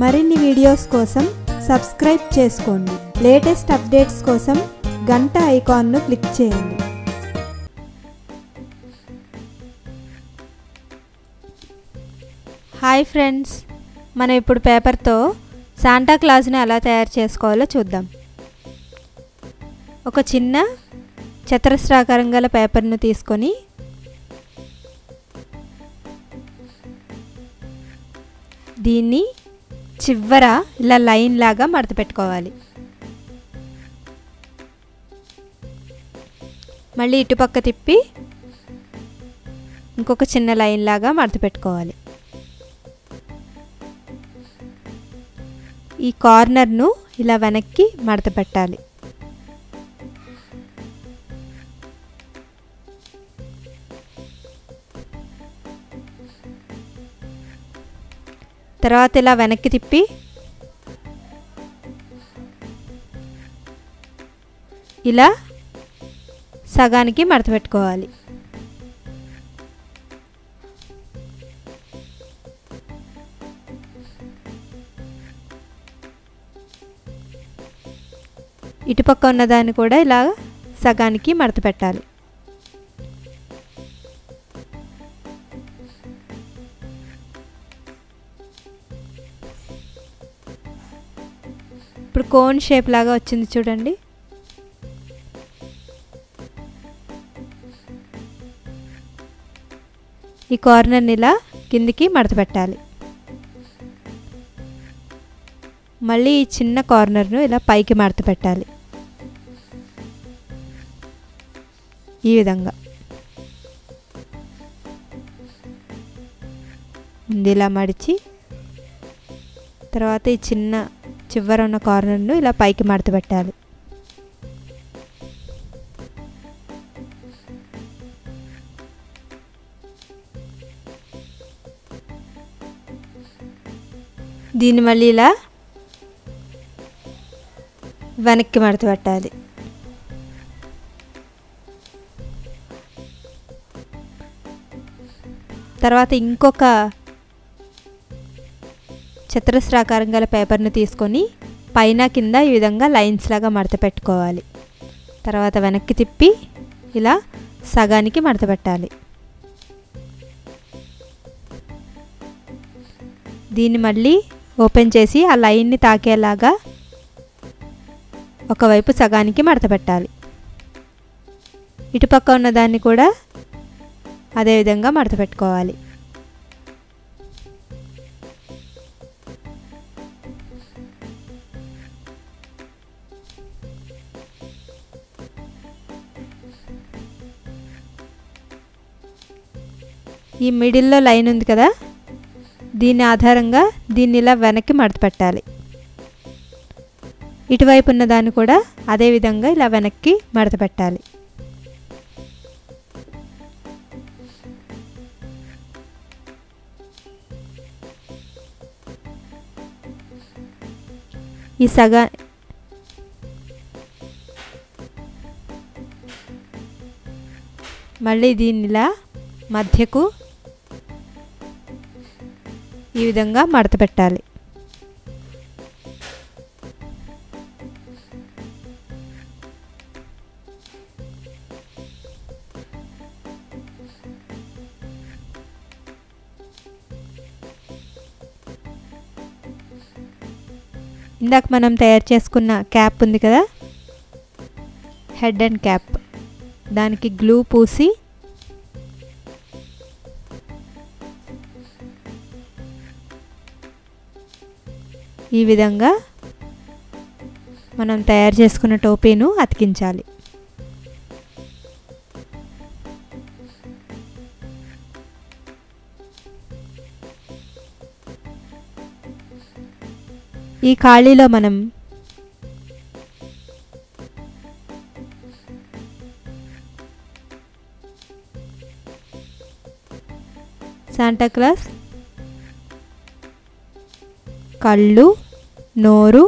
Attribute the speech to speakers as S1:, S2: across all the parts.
S1: మరిన్ని వీడియోస్ కోసం సబ్స్క్రైబ్ చేసుకోండి. లేటెస్ట్ అప్డేట్స్ కోసం గంట ఐకాన్ను క్లిక్ చేయండి. హాయ్ ఫ్రెండ్స్, మనం ఇప్పుడు పేపర్తో శాంటా క్లాస్ని ఎలా తయారు చేసుకోవాలో చూద్దాం. ఒక చిన్న చతురస్రాకారం గల పేపర్ను తీసుకొని దీన్ని చివర ఇలా లైన్ లాగా మడత పెట్టుకోవాలి. మళ్ళీ ఇటుపక్క తిప్పి ఇంకొక చిన్న లైన్ లాగా మడత పెట్టుకోవాలి. ఈ కార్నర్ను ఇలా వెనక్కి మడత పెట్టాలి. తర్వాత ఇలా వెనక్కి తిప్పి ఇలా సగానికి మడత పెట్టుకోవాలి. ఇటుపక్క ఉన్నదాన్ని కూడా ఇలా సగానికి మడత పెట్టాలి. ఇప్పుడు కోన్ షేప్ లాగా వచ్చింది చూడండి. ఈ కార్నర్ని ఇలా కిందికి మడత పెట్టాలి. మళ్ళీ ఈ చిన్న కార్నర్ను ఇలా పైకి మడత పెట్టాలి. ఈ విధంగా ముందు ఇలా మడిచి తర్వాత ఈ చిన్న చివర ఉన్న కార్నర్ను ఇలా పైకి మడత పెట్టాలి. దీన్ని మళ్ళీ ఇలా వెనక్కి మడత పెట్టాలి. తర్వాత ఇంకొక చతురస్రాకారం గల పేపర్ను తీసుకొని పైన కింద ఈ విధంగా లైన్స్ లాగా మడత పెట్టుకోవాలి. తర్వాత వెనక్కి తిప్పి ఇలా సగానికి మడత పెట్టాలి. దీన్ని మళ్ళీ ఓపెన్ చేసి ఆ లైన్ని తాకేలాగా ఒకవైపు సగానికి మడత పెట్టాలి. ఇటుపక్క ఉన్నదాన్ని కూడా అదేవిధంగా మడత పెట్టుకోవాలి. ఈ మిడిల్లో లైన్ ఉంది కదా, దీని ఆధారంగా దీన్ని ఇలా వెనక్కి మడత పెట్టాలి. ఇటువైపు ఉన్న దాన్ని కూడా అదేవిధంగా ఇలా వెనక్కి మడత పెట్టాలి. ఈ మళ్ళీ దీన్ని ఇలా మధ్యకు ఈ విధంగా మడత పెట్టాలి. ఇందాక మనం తయారు చేసుకున్న క్యాప్ ఉంది కదా, హెడ్ అండ్ క్యాప్, దానికి గ్లూ పూసి ఈ విధంగా మనం తయారు చేసుకున్న టోపీను అతికించాలి. ఈ ఖాళీలో మనం శాంటా క్లాస్ కళ్ళు, నోరు,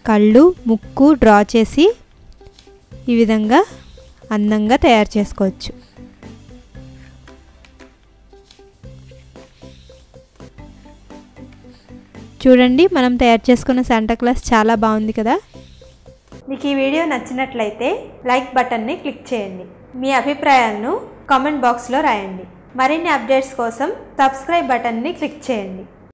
S1: కళ్ళు, ముక్కు డ్రా చేసి ఈ విధంగా అందంగా తయారు చేసుకోవచ్చు. చూడండి మనం తయారు చేసుకున్న శాంటా క్లాస్ చాలా బాగుంది కదా. మీకు ఈ వీడియో నచ్చినట్లయితే లైక్ బటన్ని క్లిక్ చేయండి. మీ అభిప్రాయాలను కామెంట్ బాక్స్లో రాయండి. మరిన్ని అప్డేట్స్ కోసం సబ్స్క్రైబ్ బటన్ని క్లిక్ చేయండి.